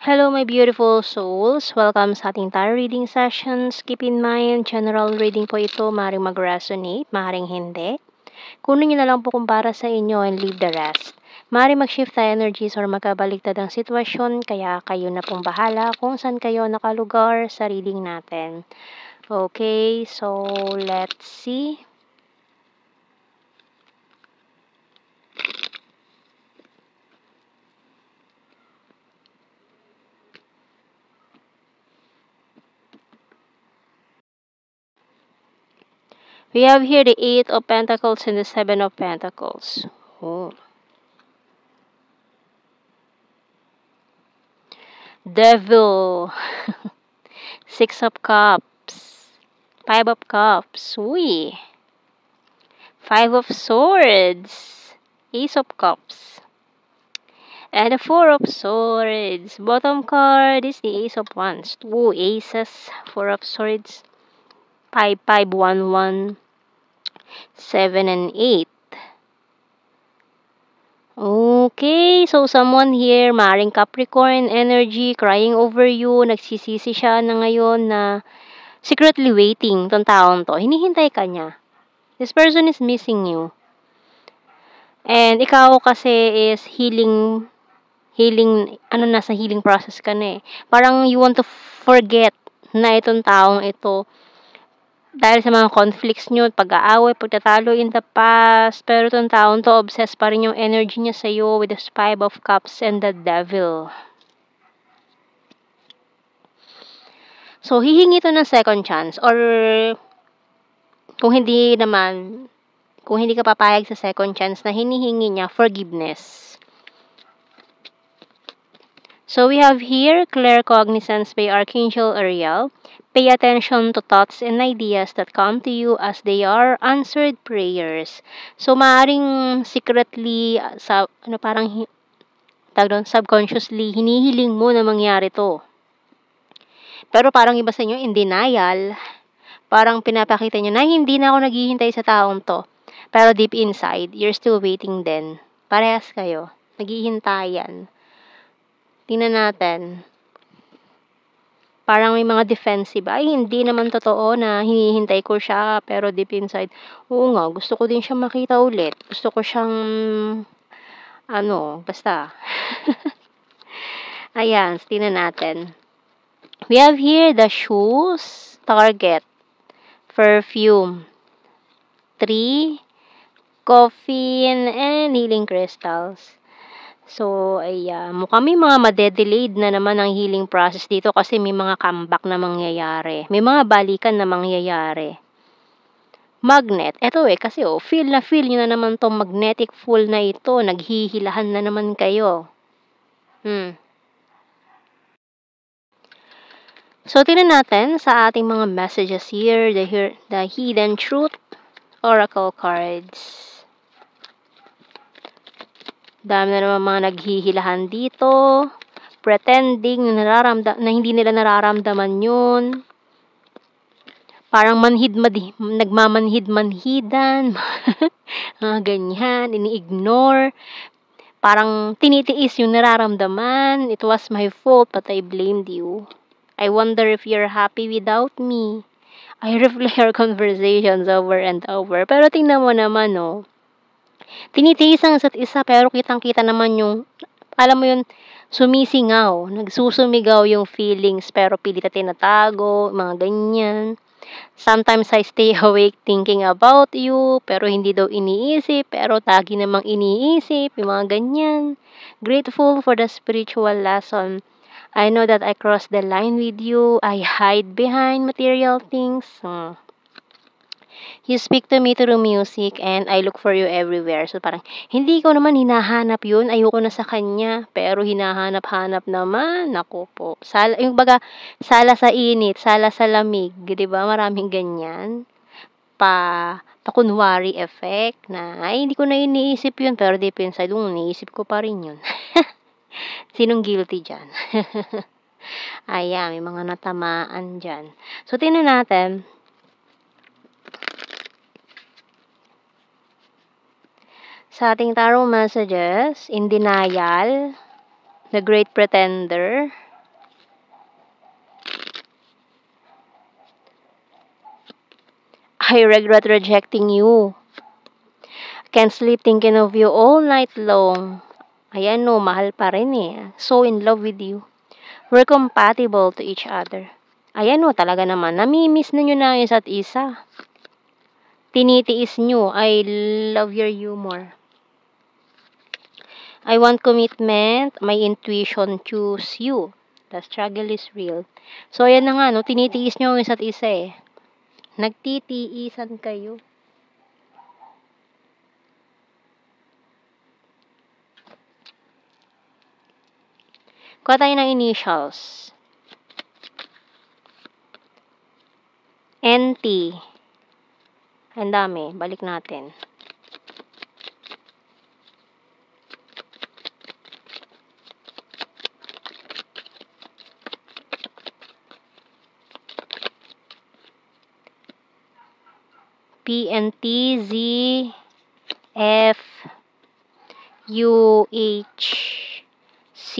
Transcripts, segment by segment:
Hello, my beautiful souls. Welcome sa ating tarot reading sessions. Keep in mind, general reading po ito. Maaaring mag-resonate, maaaring hindi. Kunin niyo na lang po kung para sa inyo and leave the rest. Maaaring mag-shift tayo energies or magkabaliktad ang sitwasyon, kaya kayo na pong bahala kung saan kayo nakalugar sa reading natin. Okay, so let's see. We have here the Eight of Pentacles and the Seven of Pentacles. Oh. Devil. Six of Cups. Five of Cups. Uy. Five of Swords. Ace of Cups. And the Four of Swords. Bottom card is the Ace of Wands. Two aces. Four of Swords. 5, 5, 1, 1. 7 and 8. Okay, so someone here, maring Capricorn energy, crying over you, nagsisisi siya na ngayon na secretly waiting tong taong to. Hinihintay ka niya. This person is missing you. And ikaw kasi is healing, nasa healing process ka na eh. Parang you want to forget na itong taong ito dahil sa mga conflicts nyo, pag-aaway, pagtatalo in the past, pero itong taong to, obsessed pa rin yung energy niya sa'yo with the Five of Cups and the Devil. So, hihingi to ng second chance, or kung hindi ka papayag sa second chance na hinihingi niya, forgiveness. So, we have here, clear cognizance by Archangel Ariel. Pay attention to thoughts and ideas that come to you as they are answered prayers. So, maaring secretly, subconsciously, hinihiling mo na mangyari to. Pero parang iba sa inyo, in denial, parang pinapakita nyo na hindi na ako naghihintay sa taong to. Pero deep inside, you're still waiting din. Parehas kayo. Naghihintayan. Tingnan natin. Parang may mga defensive. Ay, hindi naman totoo na hinihintay ko siya. Pero deep inside, oo nga, gusto ko din siya makita ulit. Gusto ko siyang, basta. Ayan, tingnan natin. We have here the shoes, target, perfume, 3, coffee, and healing crystals. So, mukhang may mga madedelayed na naman ang healing process dito kasi may mga comeback na mangyayari. May mga balikan na mangyayari. Magnet. Eto kasi feel nyo na naman tong magnetic full na ito. Naghihilahan na naman kayo. So, tingnan natin sa ating mga messages here, the Hidden Truth Oracle cards. Dami na naman mga naghihilahan dito. Pretending na hindi nila nararamdaman yun. Parang nagmamanhid-manhidan. Ganyan, ini-ignore. Parang tinitiis yung nararamdaman. It was my fault, but I blamed you. I wonder if you're happy without me. I replay our conversations over and over. Pero tingnan mo naman, tinitiis ang isa't isa, pero kitang-kita naman yung, alam mo yun, sumisingaw, nagsusumigaw yung feelings, pero pilit na tinatago, mga ganyan. Sometimes I stay awake thinking about you, pero hindi daw iniisip, pero lagi namang iniisip, yung mga ganyan. Grateful for the spiritual lesson. I know that I crossed the line with you. I hide behind material things. You speak to me through music and I look for you everywhere. So parang, hindi ko naman hinahanap yun. Ayoko na sa kanya. Pero hinahanap-hanap naman. Naku po. Yung baga, sala sa init, sala sa lamig. Diba? Maraming ganyan. Pakunwari effect na, ay, hindi ko na iniisip yun. Pero deep inside, iniisip ko pa rin yun. Sinong guilty dyan? Ayan, may mga natamaan dyan. So, tingnan natin. Sa ating tarot messages, in denial, the great pretender, I regret rejecting you. Can't sleep thinking of you all night long. Ayan no, mahal pa rin eh. So in love with you. We're compatible to each other. Ayan no, talaga naman. Namimiss na nyo na ang isa't isa. Tinitiis nyo. I love your humor. I want commitment. My intuition choose you. The struggle is real. So, ayan na nga, no? Tinitiis nyo ang isa't isa eh. Nagtitiisan kayo. Kuha tayo ng initials. NT. Ang dami. Balik natin. PNT, Z, F, U, H, C.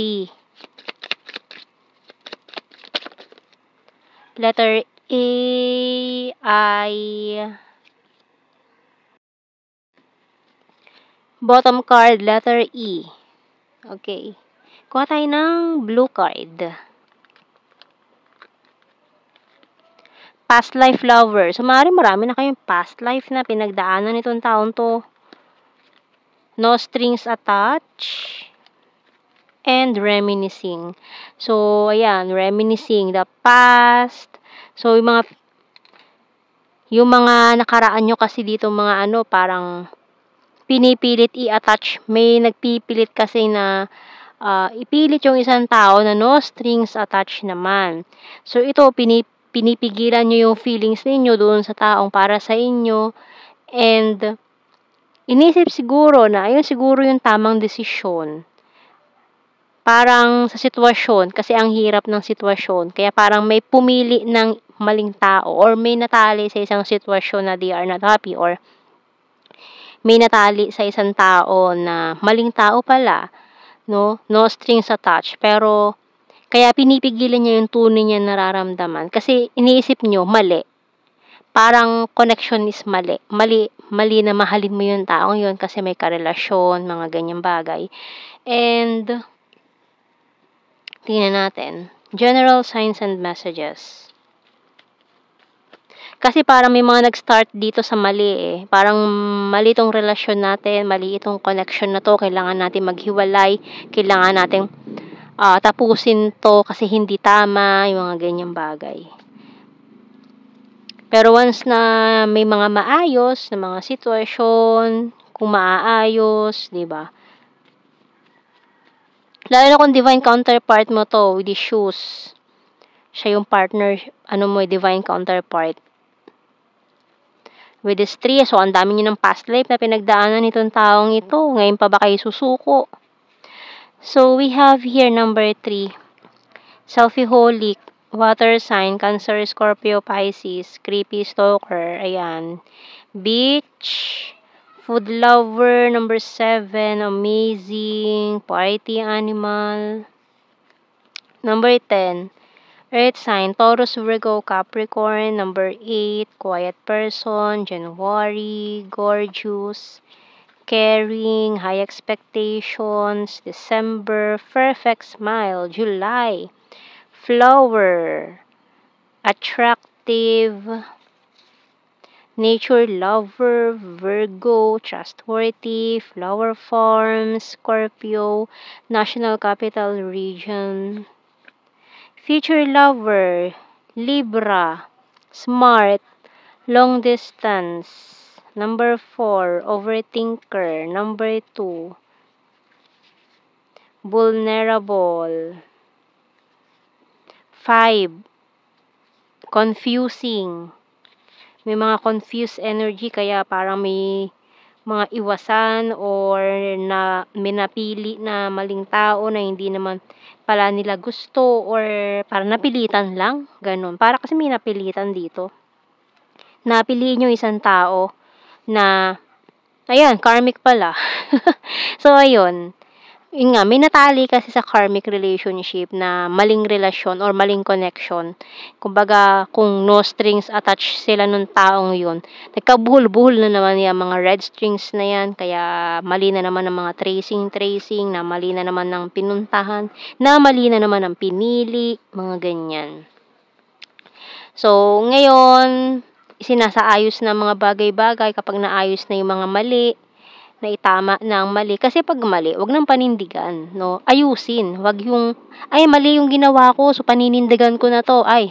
Letter A, I. Bottom card, letter E. Okay. Kuha tayo ng blue card. Past life lover. So, marami na kayong past life na pinagdaanan nitong taon to. No strings attached. And reminiscing. So, ayan, reminiscing the past. So, yung mga nakaraan nyo kasi dito mga parang pinipilit i-attach. May nagpipilit kasi na ipilit yung isang tao na no strings attached naman. So, ito, pinipigilan nyo yung feelings ninyo doon sa taong para sa inyo. And, inisip siguro na ayun siguro yung tamang desisyon. Parang sa sitwasyon, kasi ang hirap ng sitwasyon. Kaya parang may pumili ng maling tao or may natali sa isang sitwasyon na they are not happy or may natali sa isang tao na maling tao pala. No strings attached. Pero, kaya pinipigilan niya yung tunay niya nararamdaman. Kasi iniisip nyo, mali. Parang connection is mali. Mali na mahalin mo yung taong yun kasi may karelasyon, mga ganyang bagay. And, tingnan natin. General signs and messages. Kasi parang may mga nag-start dito sa mali eh. Parang mali itong relasyon natin, mali itong connection na to. Kailangan natin maghiwalay. Kailangan natin tapusin to kasi hindi tama, yung mga ganyang bagay. Pero once na may mga maayos na mga sitwasyon, kung maaayos, di ba? Lalo na kung divine counterpart mo to with the shoes. Siya yung partner, divine counterpart. With this 3, so ang dami nyo ng past life na pinagdaanan nitong taong ito. Ngayon pa ba kayo susuko? So, we have here number 3. Selfie-holic, water sign, Cancer, Scorpio, Pisces, creepy stalker, ayan. Beach, food lover, number 7, amazing, party animal. Number 10, earth sign, Taurus, Virgo, Capricorn. Number 8, quiet person, January, gorgeous, caring, high expectations, December, perfect smile, July, flower, attractive, nature lover, Virgo, trustworthy, flower farm, Scorpio, national capital region, future lover, Libra, smart, long distance. Number 4, overthinker. Number 2, vulnerable. 5, confusing. May mga confused energy kaya parang may mga iwasan or na may napili na maling tao na hindi naman pala nila gusto or parang napilitan lang. Ganun. Para kasi may napilitan dito. Napiliin yung isang tao na, ayan, karmic pala. So, ayun. Yun nga, may natali kasi sa karmic relationship na maling relasyon or maling connection. Kumbaga, kung no strings attached sila nung taong yun, nagkabuhol-buhol na naman yung mga red strings na yan, kaya mali na naman ang mga tracing, na mali na naman ng pinuntahan, na mali na naman ang pinili, mga ganyan. So, ngayon, sinasaayos na mga bagay-bagay kapag naayos na yung mga mali, na itama na ang mali. Kasi pag mali, wag nang panindigan, no? Ayusin, wag yung, ay, mali yung ginawa ko, so paninindigan ko na to. Ay,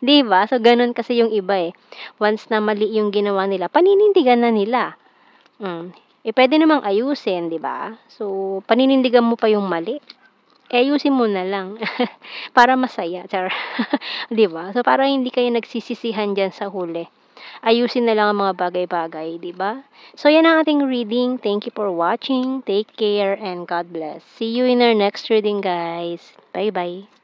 'di ba? So ganun kasi yung iba eh. Once na mali yung ginawa nila, paninindigan na nila. Pwede namang ayusin, 'di ba? So paninindigan mo pa yung mali. Ayusin mo na lang para masaya, char. 'Di ba? So para hindi kayo nagsisisihan diyan sa huli. Ayusin na lang ang mga bagay-bagay, 'di ba? So 'yan ang ating reading. Thank you for watching. Take care and God bless. See you in our next reading, guys. Bye-bye.